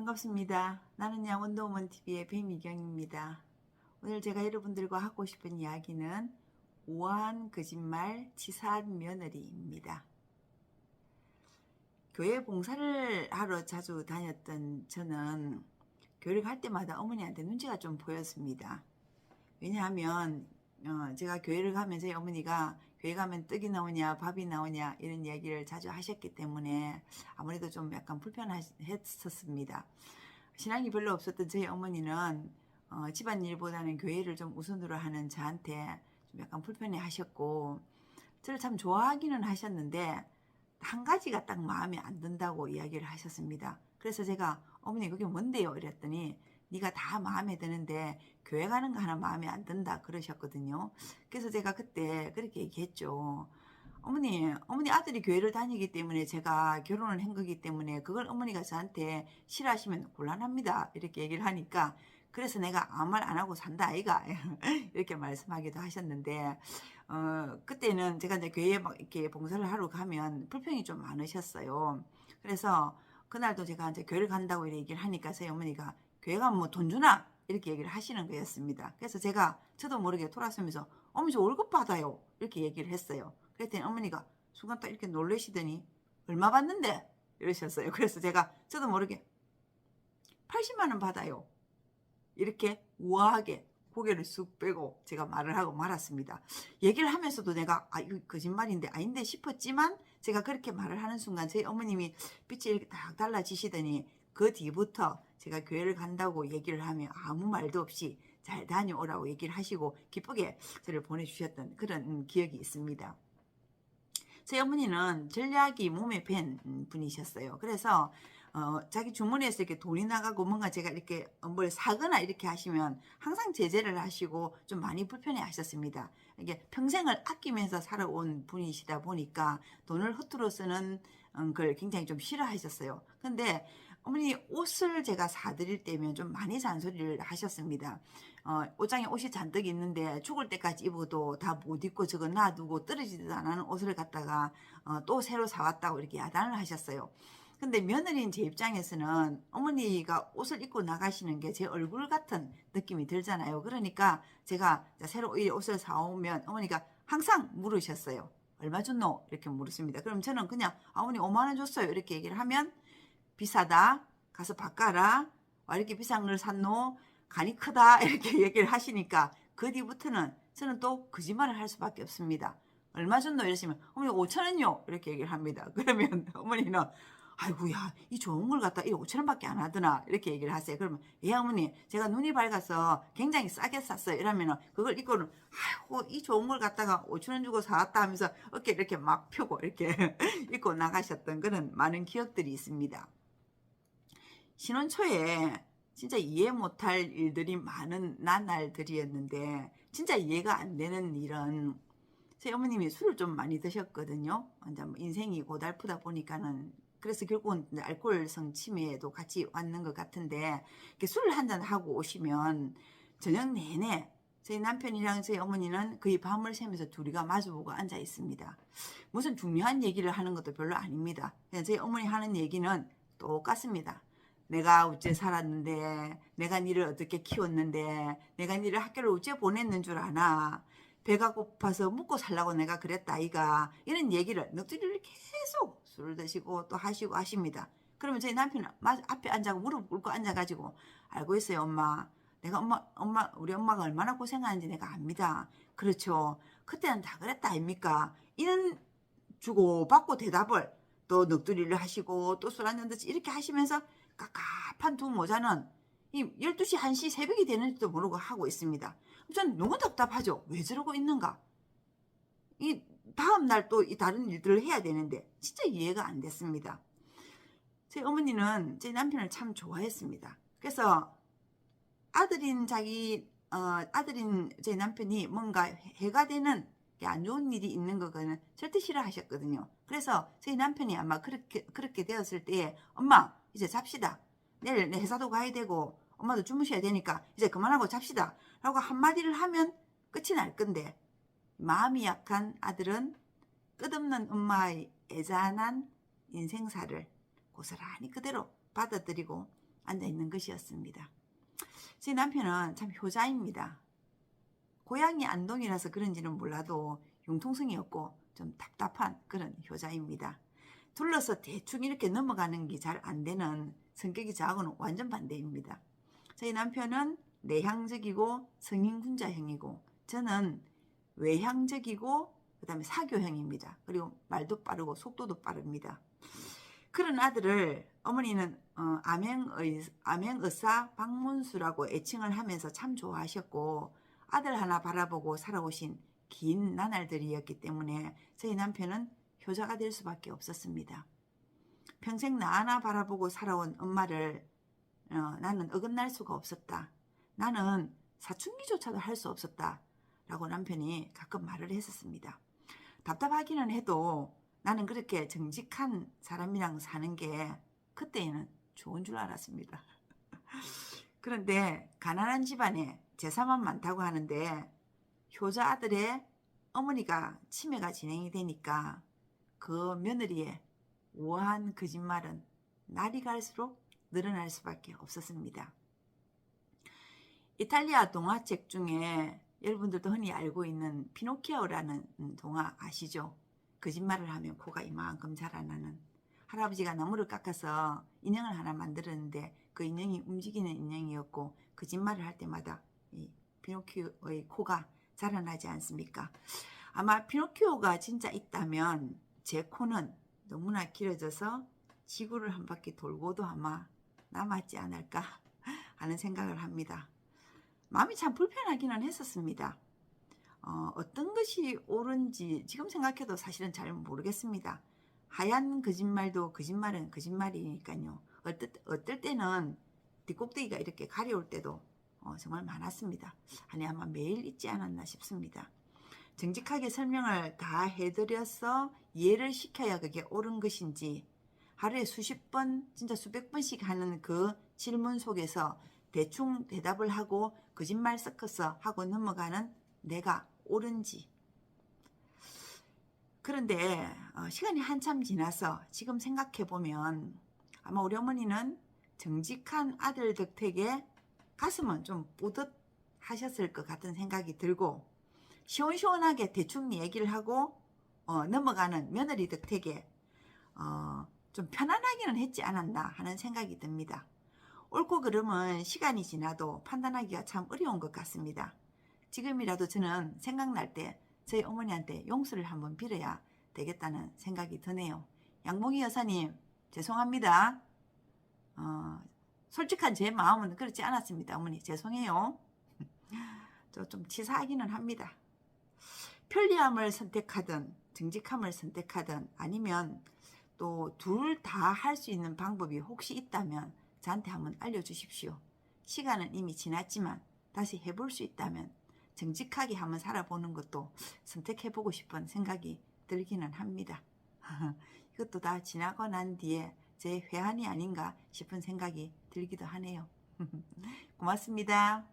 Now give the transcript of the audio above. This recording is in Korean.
반갑습니다. 나는 양원도우먼 TV의 배미경입니다. 오늘 제가 여러분들과 하고 싶은 이야기는 우아한 거짓말 치사한 며느리입니다. 교회 봉사를 하러 자주 다녔던 저는 교회를 갈 때마다 어머니한테 눈치가 좀 보였습니다. 왜냐하면 제가 교회를 가면 저희 어머니가 교회 가면 떡이 나오냐 밥이 나오냐 이런 이야기를 자주 하셨기 때문에 아무래도 좀 약간 불편했었습니다. 신앙이 별로 없었던 저희 어머니는 집안일보다는 교회를 좀 우선으로 하는 저한테 좀 약간 불편해 하셨고, 저를 참 좋아하기는 하셨는데 한 가지가 딱 마음에 안 든다고 이야기를 하셨습니다. 그래서 제가 어머니 그게 뭔데요? 이랬더니 네가 다 마음에 드는데 교회 가는 거 하나 마음에 안 든다 그러셨거든요. 그래서 제가 그때 그렇게 얘기했죠. 어머니 아들이 교회를 다니기 때문에 제가 결혼을 한 거기 때문에 그걸 어머니가 저한테 싫어하시면 곤란합니다. 이렇게 얘기를 하니까 그래서 내가 아무 말 안 하고 산다 아이가 이렇게 말씀하기도 하셨는데, 그때는 제가 이제 교회에 막 이렇게 봉사를 하러 가면 불평이 좀 많으셨어요. 그래서 그날도 제가 이제 교회를 간다고 이렇게 얘기를 하니까 저희 어머니가 교회 가면 뭐 돈 주나 이렇게 얘기를 하시는 거였습니다. 그래서 제가 저도 모르게 돌아서면서 어머니 저 월급 받아요 이렇게 얘기를 했어요. 그랬더니 어머니가 순간 딱 이렇게 놀라시더니 얼마 받는데 이러셨어요. 그래서 제가 저도 모르게 80만 원 받아요 이렇게 우아하게 고개를 쑥 빼고 제가 말을 하고 말았습니다. 얘기를 하면서도 내가 이거 거짓말인데 아닌데 싶었지만 제가 그렇게 말을 하는 순간 저희 어머님이 빛이 이렇게 딱 달라지시더니 그 뒤부터 제가 교회를 간다고 얘기를 하면 아무 말도 없이 잘 다녀오라고 얘기를 하시고 기쁘게 저를 보내주셨던 그런 기억이 있습니다. 저희 어머니는 전략이 몸에 밴 분이셨어요. 그래서 자기 주머니에서 이렇게 돈이 나가고 뭔가 제가 이렇게 뭘 사거나 이렇게 하시면 항상 제재를 하시고 좀 많이 불편해 하셨습니다. 이게 평생을 아끼면서 살아온 분이시다 보니까 돈을 허투루 쓰는 걸 굉장히 좀 싫어하셨어요. 근데 어머니 옷을 제가 사드릴 때면 좀 많이 잔소리를 하셨습니다. 옷장에 옷이 잔뜩 있는데 죽을 때까지 입어도 다 못 입고 저거 놔두고 떨어지지도 않는 옷을 갖다가 또 새로 사왔다고 이렇게 야단을 하셨어요. 근데 며느리인 제 입장에서는 어머니가 옷을 입고 나가시는 게 제 얼굴 같은 느낌이 들잖아요. 그러니까 제가 새로 이 옷을 사오면 어머니가 항상 물으셨어요. 얼마 줬노? 이렇게 물으십니다. 그럼 저는 그냥 어머니 5만 원 줬어요. 이렇게 얘기를 하면 비싸다. 가서 바꿔라. 와 이렇게 비싼 걸 샀노? 간이 크다. 이렇게 얘기를 하시니까 그 뒤부터는 저는 또 거짓말을 할 수밖에 없습니다. 얼마 줬노? 이러시면 어머니 5천 원요. 이렇게 얘기를 합니다. 그러면 어머니는 아이고야 이 좋은 걸 갖다 이 5천 원밖에 안 하더나 이렇게 얘기를 하세요. 그러면 예 어머니 제가 눈이 밝아서 굉장히 싸게 샀어요. 이러면은 그걸 입고는 아이고 이 좋은 걸 갖다가 5천 원 주고 사왔다 하면서 어깨 이렇게 막 펴고 이렇게 입고 나가셨던 그런 많은 기억들이 있습니다. 신혼 초에 진짜 이해 못할 일들이 많은 나날들이었는데 진짜 이해가 안 되는 일은 저희 어머님이 술을 좀 많이 드셨거든요. 이제 뭐 인생이 고달프다 보니까는 그래서 결국은 알코올성 치매도 같이 왔는 것 같은데 술을 한잔 하고 오시면 저녁 내내 저희 남편이랑 저희 어머니는 거의 밤을 새면서 둘이가 마주보고 앉아 있습니다. 무슨 중요한 얘기를 하는 것도 별로 아닙니다. 그냥 저희 어머니 하는 얘기는 똑같습니다. 내가 어째 살았는데, 내가 니를 어떻게 키웠는데, 내가 니를 학교를 어째 보냈는 줄 아나. 배가 고파서 먹고 살라고 내가 그랬다 아이가. 이런 얘기를 넋두리를 계속 술을 드시고 또 하시고 하십니다. 그러면 저희 남편은 앞에 앉아고 무릎 꿇고 앉아가지고 알고 있어요 엄마. 내가 우리 엄마가 얼마나 고생하는지 내가 압니다. 그렇죠. 그때는 다 그랬다 아닙니까? 이런 주고받고 대답을 또 넋두리를 하시고 또 술 한잔 드시 이렇게 하시면서 깝깝한 두 모자는 이 12시 1시 새벽이 되는지도 모르고 하고 있습니다. 전 너무 답답하죠. 왜 저러고 있는가? 이 다음날 또 이 다른 일들을 해야 되는데 진짜 이해가 안 됐습니다. 제 어머니는 제 남편을 참 좋아했습니다. 그래서 아들인 제 남편이 뭔가 해가 되는 안 좋은 일이 있는 거는 절대 싫어하셨거든요. 그래서 저희 남편이 아마 그렇게 되었을 때에 엄마 이제 잡시다. 내일 내 회사도 가야 되고 엄마도 주무셔야 되니까 이제 그만하고 잡시다. 라고 한마디를 하면 끝이 날 건데 마음이 약한 아들은 끝없는 엄마의 애잔한 인생사를 고스란히 그대로 받아들이고 앉아 있는 것이었습니다. 제 남편은 참 효자입니다. 고향이 안동이라서 그런지는 몰라도 융통성이 없고 좀 답답한 그런 효자입니다. 둘러서 대충 이렇게 넘어가는 게 잘 안 되는 성격이 저하고는 완전 반대입니다. 저희 남편은 내향적이고 성인군자형이고 저는 외향적이고 그 다음에 사교형입니다. 그리고 말도 빠르고 속도도 빠릅니다. 그런 아들을 어머니는 암행의사 박문수라고 애칭을 하면서 참 좋아하셨고 아들 하나 바라보고 살아오신 긴 나날들이었기 때문에 저희 남편은 효자가 될 수밖에 없었습니다. 평생 나 하나 바라보고 살아온 엄마를 나는 어긋날 수가 없었다. 나는 사춘기조차도 할 수 없었다. 라고 남편이 가끔 말을 했었습니다. 답답하기는 해도 나는 그렇게 정직한 사람이랑 사는 게 그때는 좋은 줄 알았습니다. 그런데 가난한 집안에 제사만 많다고 하는데 효자 아들의 어머니가 치매가 진행이 되니까 그 며느리의 우아한 거짓말은 날이 갈수록 늘어날 수밖에 없었습니다. 이탈리아 동화책 중에 여러분들도 흔히 알고 있는 피노키오라는 동화 아시죠? 거짓말을 하면 코가 이만큼 자라나는 할아버지가 나무를 깎아서 인형을 하나 만들었는데 그 인형이 움직이는 인형이었고 거짓말을 할 때마다 이 피노키오의 코가 자라나지 않습니까? 아마 피노키오가 진짜 있다면 제 코는 너무나 길어져서 지구를 한 바퀴 돌고도 아마 남았지 않을까 하는 생각을 합니다. 마음이 참 불편하기는 했었습니다. 어떤 것이 옳은지 지금 생각해도 사실은 잘 모르겠습니다. 하얀 거짓말도 거짓말은 거짓말이니까요. 어떨 때는 뒷꼭대기가 이렇게 가려울 때도 정말 많았습니다. 아니 아마 매일 있지 않았나 싶습니다. 정직하게 설명을 다 해드려서 이해를 시켜야 그게 옳은 것인지 하루에 수십 번 진짜 수백 번씩 하는 그 질문 속에서 대충 대답을 하고 거짓말 섞어서 하고 넘어가는 내가 옳은지. 그런데 시간이 한참 지나서 지금 생각해보면 아마 우리 어머니는 정직한 아들 덕택에 가슴은 좀 뿌듯하셨을 것 같은 생각이 들고 시원시원하게 대충 얘기를 하고 넘어가는 며느리 덕택에 좀 편안하기는 했지 않았나 하는 생각이 듭니다. 옳고 그름은 시간이 지나도 판단하기가 참 어려운 것 같습니다. 지금이라도 저는 생각날 때 저희 어머니한테 용서를 한번 빌어야 되겠다는 생각이 드네요. 양봉이 여사님 죄송합니다. 솔직한 제 마음은 그렇지 않았습니다. 어머니 죄송해요. 저 좀 치사하기는 합니다. 편리함을 선택하든 정직함을 선택하든 아니면 또 둘 다 할 수 있는 방법이 혹시 있다면 저한테 한번 알려주십시오. 시간은 이미 지났지만 다시 해볼 수 있다면 정직하게 한번 살아보는 것도 선택해보고 싶은 생각이 들기는 합니다. 이것도 다 지나고 난 뒤에 제 회한이 아닌가 싶은 생각이 들기도 하네요. 고맙습니다.